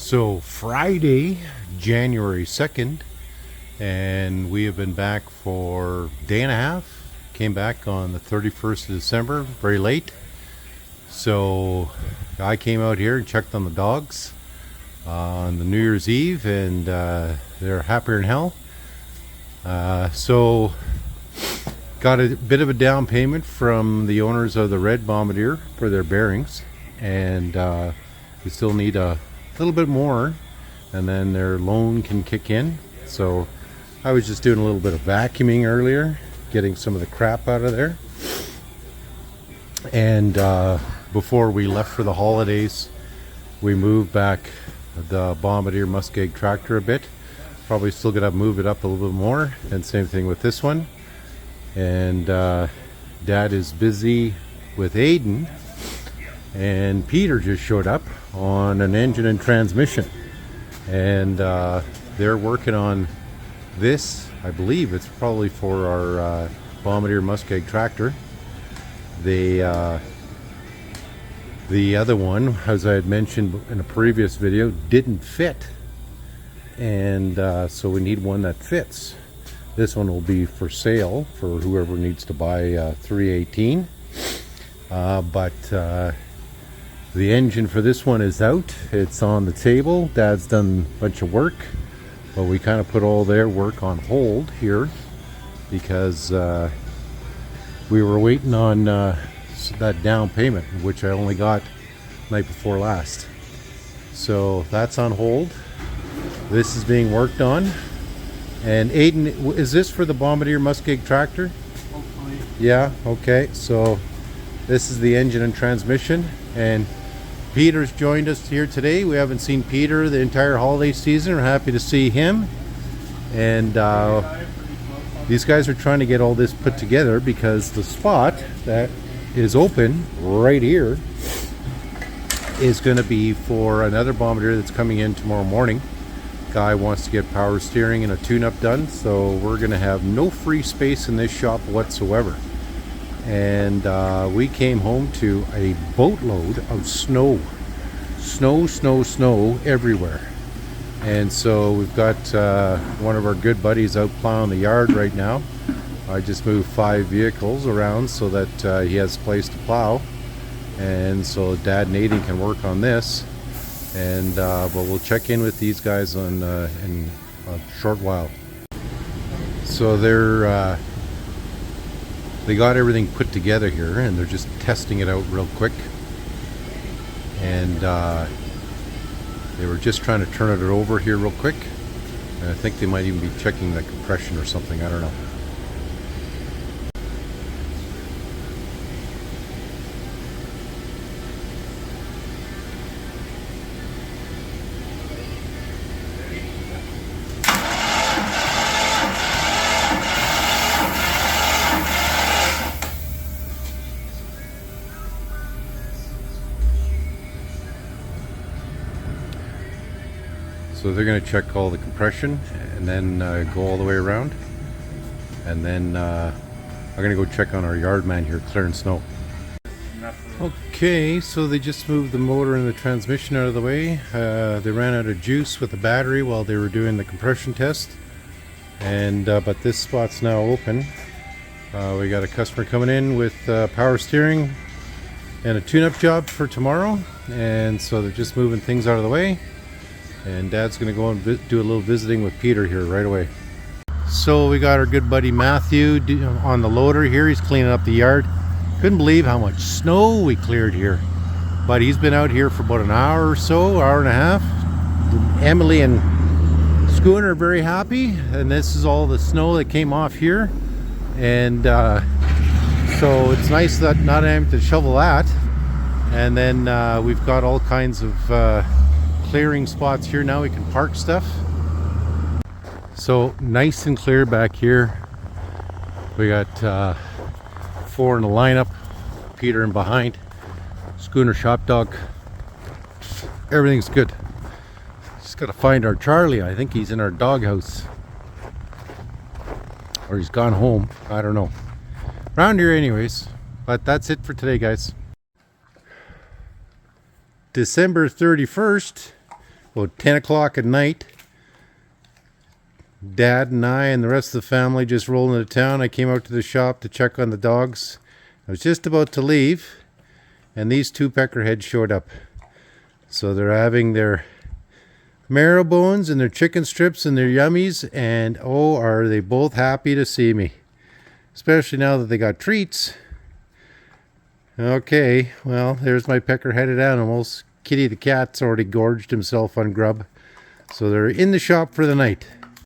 So Friday, January 2nd, and we have been back for a day and a half. Came back on the 31st of December, very late. So I came out here and checked on the dogs on the New Year's Eve, and they're happier than hell. So got a bit of a down payment from the owners of the red Bombardier for their bearings, and we still need a little bit more, and then their loan can kick in. So I was just doing a little bit of vacuuming earlier, getting some of the crap out of there. And before we left for the holidays, we moved back the Bombardier Muskeg Tractor a bit. Probably still gonna move it up a little bit more, and same thing with this one. And Dad is busy with Aidan, and Peter just showed up on an engine and transmission, and they're working on this. I believe it's probably for our Bombardier Muskeg Tractor. The other one, as I had mentioned in a previous video, didn't fit, and so we need one that fits. This one will be for sale for whoever needs to buy 318, but the engine for this one is out. It's on the table. Dad's done a bunch of work, but we kind of put all their work on hold here because we were waiting on that down payment, which I only got night before last. So that's on hold. This is being worked on. And Aidan, is this for the Bombardier Muskeg Tractor? Hopefully. Yeah, okay. So this is the engine and transmission, and Peter's joined us here today. We haven't seen Peter the entire holiday season. We're happy to see him. And these guys are trying to get all this put together because the spot that is open right here is going to be for another Bombardier that's coming in tomorrow morning. Guy wants to get power steering and a tune-up done, so we're going to have no free space in this shop whatsoever. And we came home to a boatload of snow everywhere. And so we've got one of our good buddies out plowing the yard right now. I just moved 5 vehicles around so that he has a place to plow, and so Dad and Aidan can work on this. And but we'll check in with these guys in a short while. So they got everything put together here, and they're just testing it out real quick. And they were just trying to turn it over here real quick. And I think they might even be checking the compression or something. I don't know. So they're going to check all the compression and then go all the way around, and then I'm going to go check on our yard man here clearing snow. Okay, so they just moved the motor and the transmission out of the way. They ran out of juice with the battery while they were doing the compression test, and but this spot's now open. We got a customer coming in with power steering and a tune-up job for tomorrow, and so they're just moving things out of the way. And Dad's going to go and do a little visiting with Peter here right away. So we got our good buddy Matthew on the loader here. He's cleaning up the yard. Couldn't believe how much snow we cleared here. But he's been out here for about an hour or so, hour and a half. Emily and Schooner are very happy. And this is all the snow that came off here. And so it's nice that not having to shovel that. And then we've got all kinds of clearing spots here now. We can park stuff. So nice and clear back here. We got 4 in the lineup, Peter in behind, Schooner shop dog. Everything's good. Just gotta find our Charlie. I think he's in our doghouse, or he's gone home. I don't know. Around here anyways. But that's it for today, guys. December 31st, about 10 o'clock at night. Dad and I and the rest of the family just rolled into town. I came out to the shop to check on the dogs. I was just about to leave, and these two peckerheads showed up. So they're having their marrow bones and their chicken strips and their yummies, and oh, are they both happy to see me. Especially now that they got treats. Okay, well, there's my pecker-headed animals. Kitty the cat's already gorged himself on grub. So they're in the shop for the night.